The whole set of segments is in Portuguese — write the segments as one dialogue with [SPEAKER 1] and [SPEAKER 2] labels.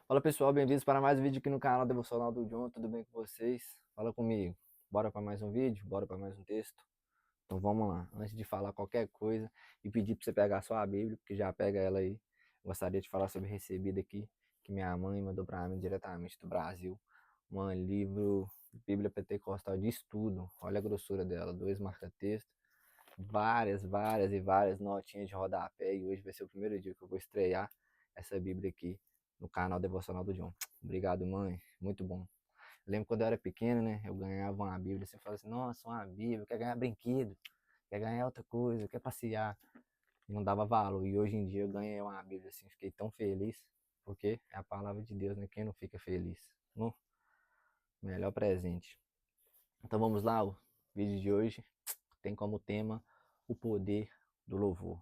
[SPEAKER 1] Fala pessoal, bem-vindos para mais um vídeo aqui no canal Devocional do John, tudo bem com vocês? Fala comigo, bora para mais um vídeo, bora para mais um texto? Então vamos lá, antes de falar qualquer coisa e pedir para você pegar só a Bíblia, porque já pega ela aí, gostaria de falar sobre recebido aqui, que minha mãe mandou para mim diretamente do Brasil, um livro Bíblia Pentecostal de estudo, olha a grossura dela, 2 marca-texto, várias notinhas de rodapé, e hoje vai ser o primeiro dia que eu vou estrear essa Bíblia aqui no canal Devocional do John. Obrigado, mãe. Muito bom. Eu lembro quando eu era pequeno, né? Eu ganhava uma Bíblia. Você falava assim, nossa, uma Bíblia, quer ganhar brinquedo, quer ganhar outra coisa, quer passear. E não dava valor. E hoje em dia eu ganhei uma Bíblia, assim, fiquei tão feliz, porque é a palavra de Deus, né? Quem não fica feliz? No melhor presente. Então vamos lá, o vídeo de hoje tem como tema o poder do louvor.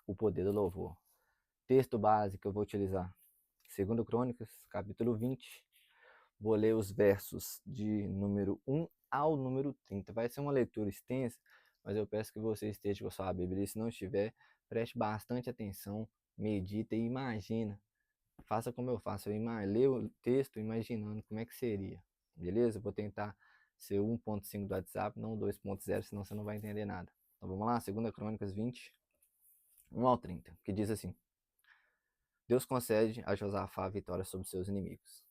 [SPEAKER 1] O poder do louvor. Texto básico que eu vou utilizar. 2 Crônicas, capítulo 20. Vou ler os versos de número 1 ao número 30. Vai ser uma leitura extensa, mas eu peço que você esteja com a sua Bíblia. E se não estiver, preste bastante atenção, medita e imagina. Faça como eu faço, leia o texto imaginando como é que seria. Beleza? Eu vou tentar ser 1.5 do WhatsApp, não 2.0, senão você não vai entender nada. Então vamos lá, 2 Crônicas 20, 1 ao 30, que diz assim: Deus concede a Josafá a vitória sobre seus inimigos.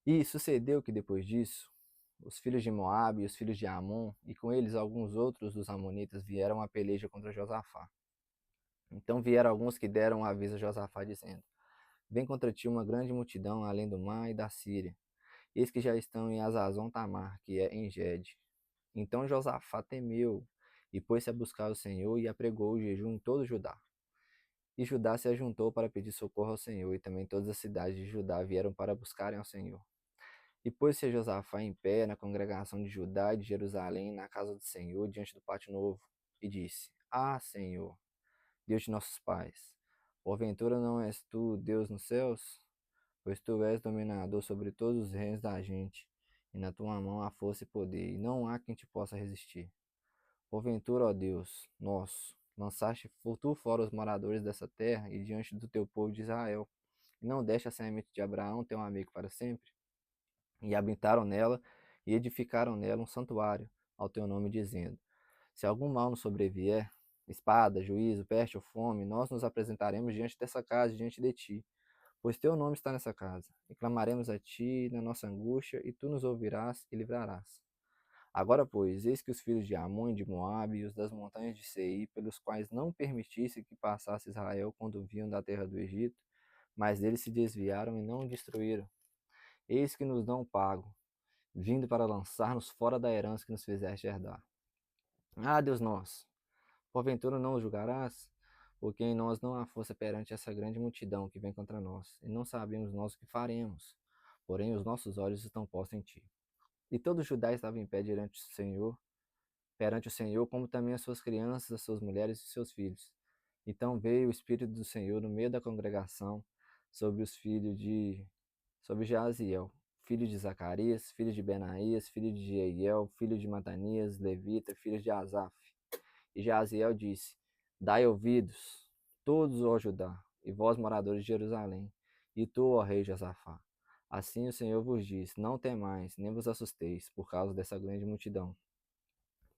[SPEAKER 1] E sucedeu que depois disso, os filhos de Moabe e os filhos de Amon, e com eles alguns outros dos amonitas, vieram a peleja contra Josafá. Então vieram alguns que deram aviso a Josafá, dizendo: Vem contra ti uma grande multidão além do mar e da Síria. Eis que já estão em Azazon Tamar, que é em Gede. Então Josafá temeu, e pôs-se a buscar o Senhor, e apregou o jejum em todo Judá. E Judá se ajuntou para pedir socorro ao Senhor, e também todas as cidades de Judá vieram para buscarem ao Senhor. E pôs-se Josafá em pé na congregação de Judá e de Jerusalém, na casa do Senhor, diante do pátio novo, e disse: Ah, Senhor, Deus de nossos pais, porventura não és tu Deus nos céus? Pois tu és dominador sobre todos os reinos da gente, e na tua mão há força e poder, e não há quem te possa resistir. Porventura, ó Deus, nosso, lançaste tu fora os moradores dessa terra e diante do teu povo de Israel, e não deste a semente de Abraão, teu amigo, para sempre? E habitaram nela e edificaram nela um santuário ao teu nome, dizendo: Se algum mal nos sobrevier, espada, juízo, peste ou fome, nós nos apresentaremos diante dessa casa, diante de ti, pois teu nome está nessa casa, e clamaremos a ti na nossa angústia, e tu nos ouvirás e livrarás. Agora, pois, eis que os filhos de Amon e de Moabe e os das montanhas de Seir, pelos quais não permitisse que passasse Israel quando vinham da terra do Egito, mas deles se desviaram e não o destruíram. Eis que nos dão pago, vindo para lançar-nos fora da herança que nos fizeste herdar. Ah, Deus nosso, porventura não os julgarás? Porque em nós não há força perante essa grande multidão que vem contra nós, e não sabemos nós o que faremos. Porém, os nossos olhos estão postos em ti. E todo Judá estava em pé perante o Senhor, como também as suas crianças, as suas mulheres e os seus filhos. Então veio o Espírito do Senhor no meio da congregação sobre os filhos de sobre Jaziel, filho de Zacarias, filho de Benaías, filho de Jeiel, filho de Matanias, levita, filho de Asaf. E Jaziel disse: Dai ouvidos, todos, ó Judá, e vós, moradores de Jerusalém, e tu, ó rei Josafá. Assim o Senhor vos diz: Não temais, nem vos assusteis, por causa dessa grande multidão,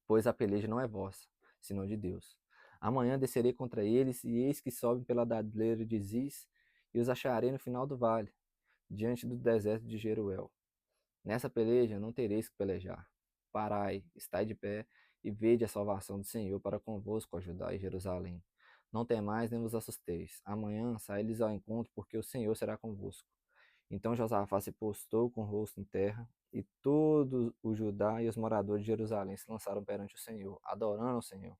[SPEAKER 1] pois a peleja não é vossa, senão de Deus. Amanhã descerei contra eles, e eis que sobem pela dadleira de Ziz, e os acharei no final do vale, diante do deserto de Jeruel. Nessa peleja não tereis que pelejar. Parai, estai de pé, e vede a salvação do Senhor para convosco, ó Judá e Jerusalém. Não temais nem vos assusteis. Amanhã saí-lhes ao encontro, porque o Senhor será convosco. Então Josafá se postou com o rosto em terra, e todo o Judá e os moradores de Jerusalém se lançaram perante o Senhor, adorando ao Senhor.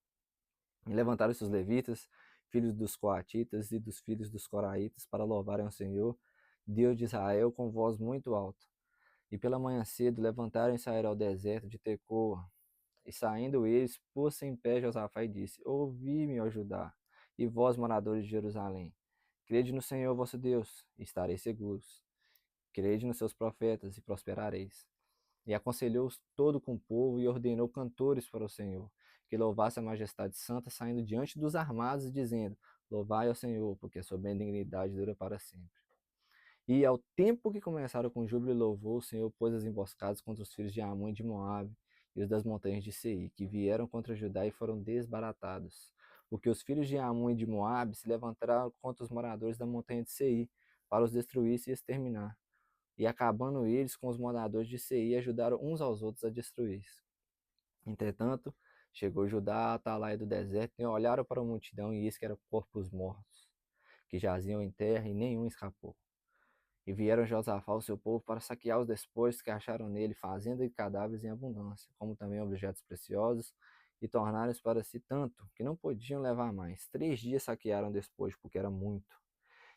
[SPEAKER 1] E levantaram-se os levitas, filhos dos coatitas e dos filhos dos coraitas, para louvarem ao Senhor, Deus de Israel, com voz muito alta. E pela manhã cedo levantaram e saíram ao deserto de Tecoa. E saindo eles, pôs-se em pé Josafá e disse: Ouvi-me, ó Judá, e vós, moradores de Jerusalém. Crede no Senhor vosso Deus, e estareis seguros. Crede nos seus profetas, e prosperareis. E aconselhou-os todo com o povo, e ordenou cantores para o Senhor, que louvasse a majestade santa, saindo diante dos armados, e dizendo: Louvai ao Senhor, porque a sua benignidade dura para sempre. E ao tempo que começaram com júbilo e louvor, o Senhor pôs as emboscadas contra os filhos de Amon e de Moabe e os das montanhas de Seir, que vieram contra Judá e foram desbaratados. Porque os filhos de Amon e de Moabe se levantaram contra os moradores da montanha de Seir, para os destruir e exterminar. E acabando eles com os moradores de Seir, ajudaram uns aos outros a destruir. Entretanto, chegou Judá à atalaia do deserto e olharam para a multidão, e eis que eram corpos mortos, que jaziam em terra, e nenhum escapou. E vieram Josafá, o seu povo, para saquear os despojos que acharam nele, fazenda e cadáveres em abundância, como também objetos preciosos, e tornaram-os para si tanto, que não podiam levar mais. 3 dias saquearam o despojo, porque era muito.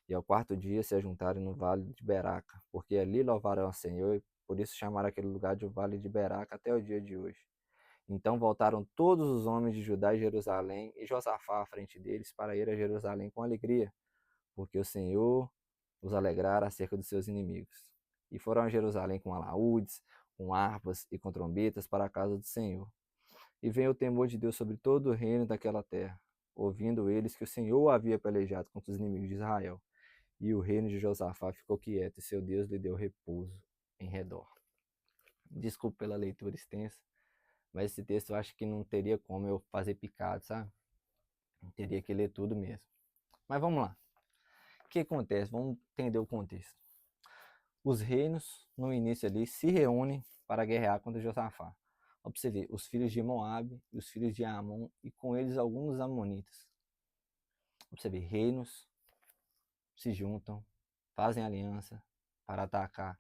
[SPEAKER 1] E ao quarto dia se ajuntaram no vale de Beraca, porque ali louvaram ao Senhor, e por isso chamaram aquele lugar de Vale de Beraca até o dia de hoje. Então voltaram todos os homens de Judá e Jerusalém, e Josafá à frente deles, para ir a Jerusalém com alegria, porque o Senhor os alegrara acerca dos seus inimigos. E foram a Jerusalém com alaúdes, com harpas e com trombetas para a casa do Senhor. E veio o temor de Deus sobre todo o reino daquela terra, ouvindo eles que o Senhor havia pelejado contra os inimigos de Israel. E o reino de Josafá ficou quieto, e seu Deus lhe deu repouso em redor. Desculpe pela leitura extensa, mas esse texto eu acho que não teria como eu fazer picado, sabe? Teria que ler tudo mesmo. Mas vamos lá. O que acontece? Vamos entender o contexto. Os reinos, no início ali, se reúnem para guerrear contra Josafá. Observe, os filhos de Moabe e os filhos de Amon, e com eles alguns amonitas. Observe, reinos se juntam, fazem aliança para atacar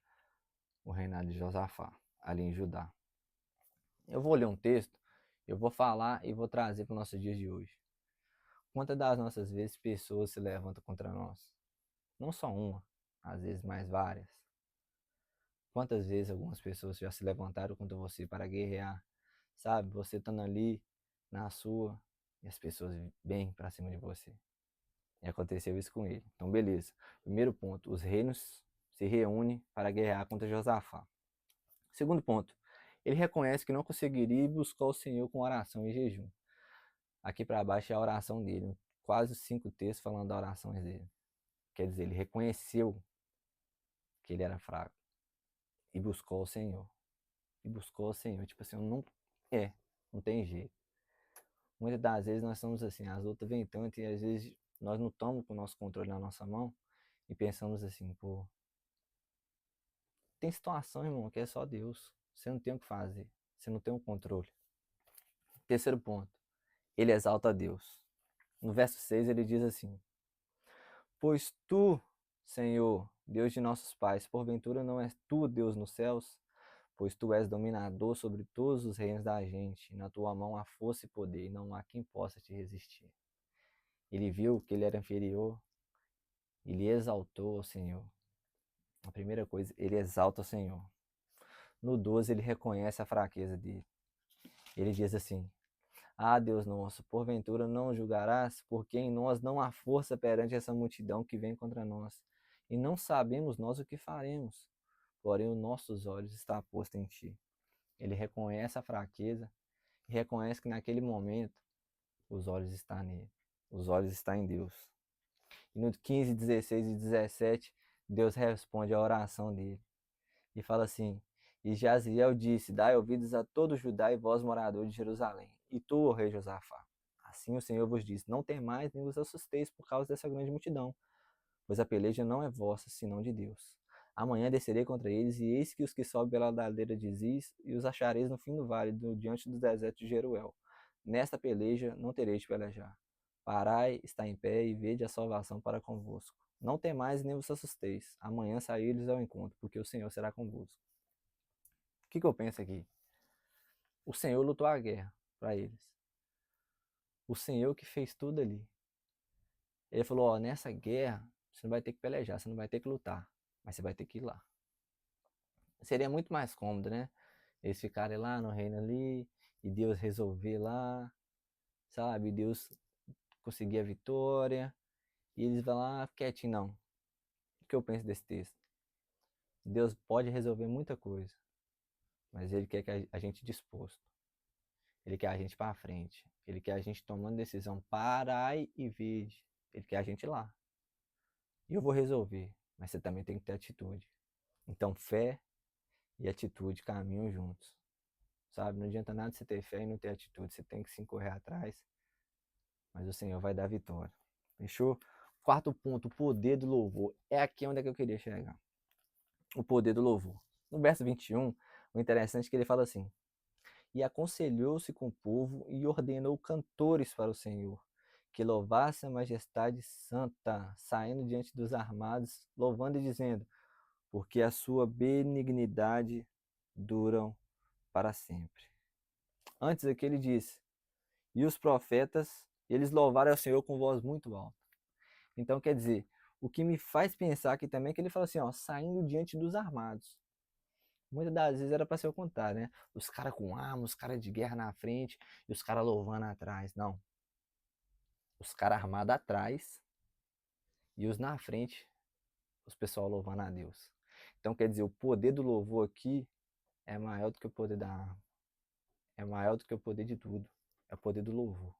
[SPEAKER 1] o reinado de Josafá, ali em Judá. Eu vou ler um texto, eu vou falar e vou trazer para os nossos dias de hoje. Quantas das nossas vezes pessoas se levantam contra nós? Não só uma, às vezes mais várias. Quantas vezes algumas pessoas já se levantaram contra você para guerrear? Sabe, você estando ali na sua e as pessoas vêm para cima de você. E aconteceu isso com ele. Então, beleza. Primeiro ponto, os reinos se reúnem para guerrear contra Josafá. Segundo ponto, ele reconhece que não conseguiria buscar o Senhor com oração e jejum. Aqui para baixo é a oração dele, quase 5 textos falando da oração dele. Quer dizer, ele reconheceu que ele era fraco e buscou o Senhor. E buscou o Senhor. Tipo assim, não tem jeito. Muitas das vezes nós somos assim, as lutas vêm tanto e às vezes nós não estamos com o nosso controle na nossa mão e pensamos assim, pô, tem situação, irmão, que é só Deus. Você não tem o que fazer. Você não tem o controle. Terceiro ponto, ele exalta a Deus. No verso 6 ele diz assim: Pois tu, Senhor, Deus de nossos pais, porventura não és tu Deus nos céus? Pois tu és dominador sobre todos os reinos da gente, e na tua mão há força e poder, e não há quem possa te resistir. Ele viu que ele era inferior, ele exaltou o Senhor. A primeira coisa, ele exalta o Senhor. No 12 ele reconhece a fraqueza dele. Ele diz assim: Ah, Deus nosso, porventura não julgarás, porque em nós não há força perante essa multidão que vem contra nós, e não sabemos nós o que faremos, porém os nossos olhos estão postos em ti. Ele reconhece a fraqueza e reconhece que naquele momento os olhos estão nele, os olhos estão em Deus. E no 15, 16 e 17, Deus responde à oração dele e fala assim: E Jaziel disse: Dai ouvidos a todo Judá e vós, moradores de Jerusalém, e tu, ó rei Josafá. Assim o Senhor vos diz: Não temais nem vos assusteis por causa dessa grande multidão, pois a peleja não é vossa, senão de Deus. Amanhã descerei contra eles, e eis que os que sobem pela ladeira de Ziz, e os achareis no fim do vale, diante do deserto de Jeruel. Nesta peleja não tereis de pelejar. Parai, está em pé, e vede a salvação para convosco. Não temais nem vos assusteis. Amanhã saí-lhes ao encontro, porque o Senhor será convosco. O que eu penso aqui? O Senhor lutou a guerra para eles. O Senhor que fez tudo ali. Ele falou: Ó, nessa guerra, você não vai ter que pelejar, você não vai ter que lutar, mas você vai ter que ir lá. Seria muito mais cômodo, né? Eles ficarem lá no reino ali, e Deus resolver lá, sabe? Deus conseguir a vitória, e eles vão lá quietinho, não. O que eu penso desse texto? Deus pode resolver muita coisa, mas Ele quer que a gente disposto. Ele quer a gente para frente. Ele quer a gente tomando decisão. Parai e vede. Ele quer a gente lá. E eu vou resolver. mas você também tem que ter atitude. Então, fé e atitude caminham juntos, sabe? Não adianta nada você ter fé e não ter atitude. Você tem que sim correr atrás, mas o Senhor vai dar vitória. Fechou? Quarto ponto, o poder do louvor. É aqui onde é que eu queria chegar. O poder do louvor. No verso 21, o interessante é que ele fala assim: E aconselhou-se com o povo e ordenou cantores para o Senhor, que louvasse a majestade santa, saindo diante dos armados, louvando e dizendo: Porque a sua benignidade duram para sempre. Antes aqui ele disse: E os profetas, eles louvaram ao Senhor com voz muito alta. Então quer dizer, o que me faz pensar aqui também é que ele fala assim, ó, saindo diante dos armados. Muitas das vezes era para ser o contrário, né? Os caras com arma, os caras de guerra na frente e os caras louvando atrás. Não. Os caras armados atrás e os na frente, os pessoal louvando a Deus. Então quer dizer, o poder do louvor aqui é maior do que o poder da arma. É maior do que o poder de tudo. É o poder do louvor.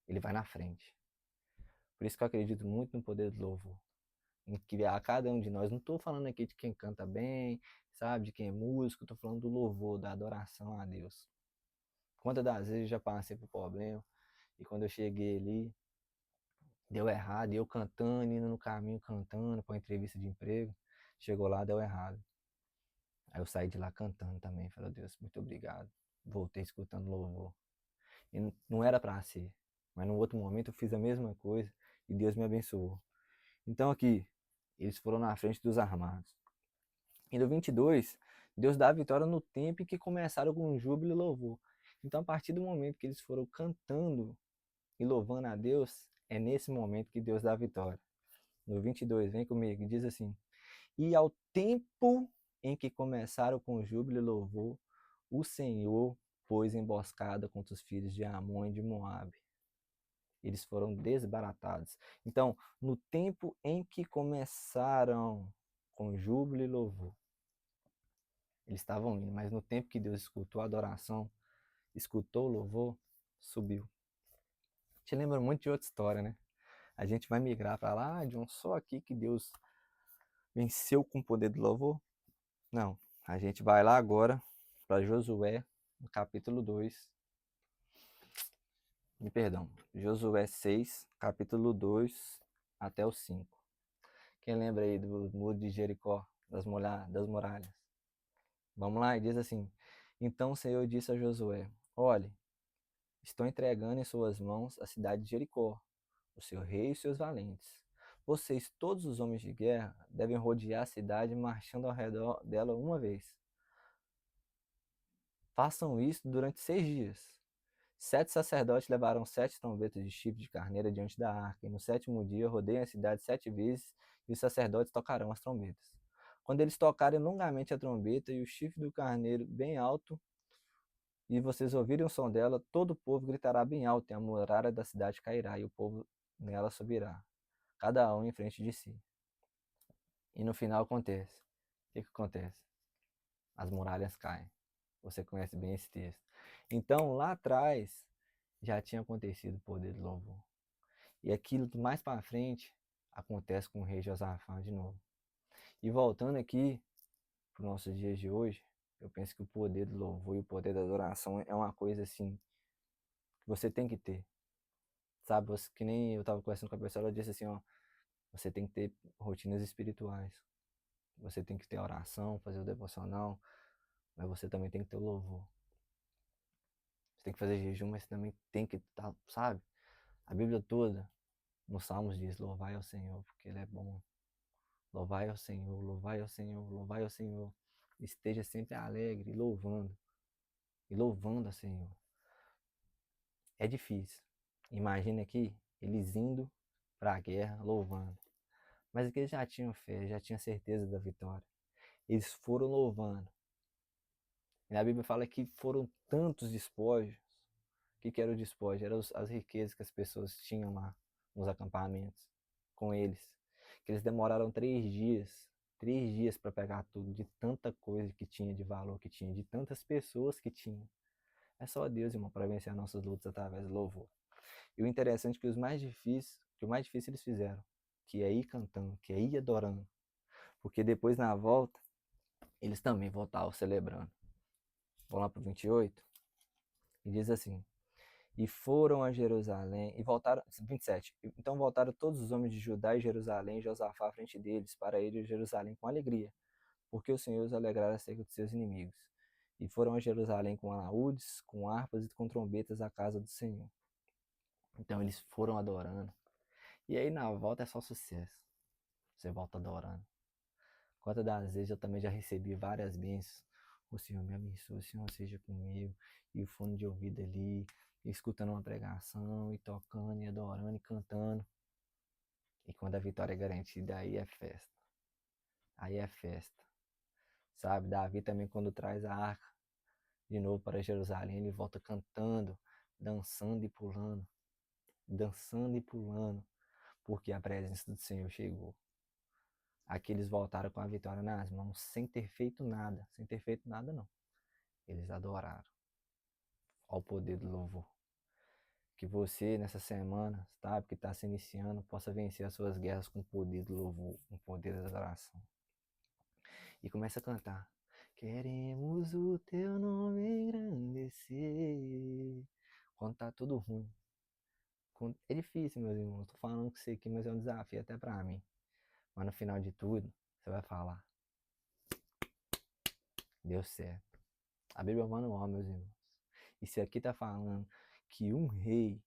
[SPEAKER 1] Ele vai na frente. Por isso que eu acredito muito no poder do louvor. Em que a cada um de nós, não estou falando aqui de quem canta bem, sabe, de quem é músico, estou falando do louvor, da adoração a Deus. Quantas das vezes eu já passei por problema e quando eu cheguei ali, deu errado, e eu cantando, indo no caminho cantando para uma entrevista de emprego, chegou lá, deu errado. Aí eu saí de lá cantando também, falei, Deus, muito obrigado. Voltei escutando louvor. E não era para ser, mas num outro momento eu fiz a mesma coisa e Deus me abençoou. Então aqui, eles foram na frente dos armados. E no 22, Deus dá a vitória no tempo em que começaram com júbilo e louvor. Então, a partir do momento que eles foram cantando e louvando a Deus, é nesse momento que Deus dá a vitória. No 22, vem comigo, diz assim: E ao tempo em que começaram com júbilo e louvor, o Senhor pôs emboscada contra os filhos de Amon e de Moabe. Eles foram desbaratados. Então, no tempo em que começaram com júbilo e louvor, eles estavam indo, mas no tempo que Deus escutou a adoração, escutou o louvor, subiu. Te lembra muito de outra história, né? A gente vai migrar para lá, de um só aqui que Deus venceu com o poder do louvor? Não. A gente vai lá agora para Josué, no capítulo 2. Me perdão. Josué 6, capítulo 2 até o 5. Quem lembra aí do muro de Jericó, das muralhas? Vamos lá, e diz assim: Então o Senhor disse a Josué: Olhe, estou entregando em suas mãos a cidade de Jericó, o seu rei e os seus valentes. Vocês, todos os homens de guerra, devem rodear a cidade marchando ao redor dela uma vez. Façam isso durante 6 dias. 7 sacerdotes levarão 7 trombetas de chifre de carneiro diante da arca, e no 7º dia rodeiem a cidade 7 vezes, e os sacerdotes tocarão as trombetas. Quando eles tocarem longamente a trombeta e o chifre do carneiro bem alto, e vocês ouvirem o som dela, todo o povo gritará bem alto, e a muralha da cidade cairá, e o povo nela subirá, cada um em frente de si. E no final acontece. O que acontece? As muralhas caem. Você conhece bem esse texto. Então, lá atrás, já tinha acontecido o poder do louvor. E aquilo mais para frente acontece com o rei Josafá de novo. E voltando aqui para os nossos dias de hoje, eu penso que o poder do louvor e o poder da adoração é uma coisa assim que você tem que ter. Sabe, você, que nem eu estava conversando com a pessoa, ela disse assim, ó, você tem que ter rotinas espirituais. Você tem que ter oração, fazer o devocional, mas você também tem que ter o louvor. Você tem que fazer jejum, mas você também tem que estar, sabe? A Bíblia toda, nos Salmos diz, louvai ao Senhor, porque Ele é bom. Louvai ao Senhor, louvai ao Senhor, louvai ao Senhor. Esteja sempre alegre, e louvando ao Senhor. É difícil. Imagina aqui, eles indo para a guerra, louvando. Mas aqui eles já tinham fé, já tinham certeza da vitória. Eles foram louvando. E a Bíblia fala que foram tantos despojos. O que era o despojo? Eram as riquezas que as pessoas tinham lá nos acampamentos com eles. Que eles demoraram 3 dias. 3 dias para pegar tudo, de tanta coisa que tinha de valor, que tinha, de tantas pessoas que tinha. É só Deus, irmão, para vencer as nossas lutas através do louvor. E o interessante é que o mais difícil eles fizeram, que é ir cantando, que é ir adorando. Porque depois na volta, eles também voltavam celebrando. Vamos lá pro 28. E diz assim: E foram a Jerusalém, e voltaram, 27. Então voltaram todos os homens de Judá e Jerusalém, e Josafá à frente deles, para ir a Jerusalém com alegria, porque o Senhor os alegrara acerca de seus inimigos. E foram a Jerusalém com alaúdes, com harpas e com trombetas à casa do Senhor. Então eles foram adorando. E aí na volta é só sucesso. Você volta adorando. Quantas das vezes eu também já recebi várias bênçãos. O Senhor me abençoe, o Senhor seja comigo. E o fone de ouvido ali, escutando uma pregação, e tocando, e adorando, e cantando. E quando a vitória é garantida, aí é festa. Aí é festa. Sabe, Davi também quando traz a arca de novo para Jerusalém, ele volta cantando, dançando e pulando. Dançando e pulando. Porque a presença do Senhor chegou. Aqui eles voltaram com a vitória nas mãos, sem ter feito nada. Sem ter feito nada, não. Eles adoraram ao poder do louvor. Que você, nessa semana, sabe, que está se iniciando, possa vencer as suas guerras com o poder do louvor, com o poder da adoração. E começa a cantar. Queremos o teu nome engrandecer. Quando tá tudo ruim. É difícil, meus irmãos. Tô falando com você aqui, mas é um desafio até pra mim. Mas no final de tudo, você vai falar. Deu certo. A Bíblia é manual, meus irmãos. E se aqui tá falando que um rei,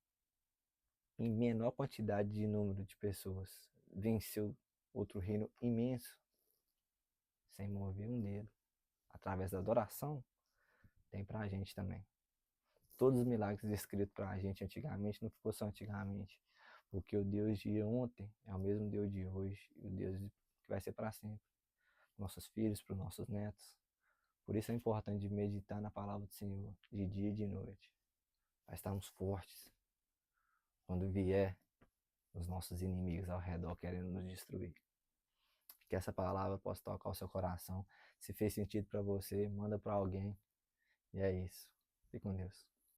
[SPEAKER 1] em menor quantidade de número de pessoas, venceu outro reino imenso, sem mover um dedo, através da adoração, tem pra gente também. Todos os milagres descritos pra gente antigamente não ficou só antigamente. Porque o Deus de ontem é o mesmo Deus de hoje e o Deus que vai ser para sempre. Nossos filhos, para os nossos netos. Por isso é importante meditar na palavra do Senhor, de dia e de noite. Para estarmos fortes quando vier os nossos inimigos ao redor querendo nos destruir. Que essa palavra possa tocar o seu coração. Se fez sentido para você, manda para alguém. E é isso. Fique com Deus.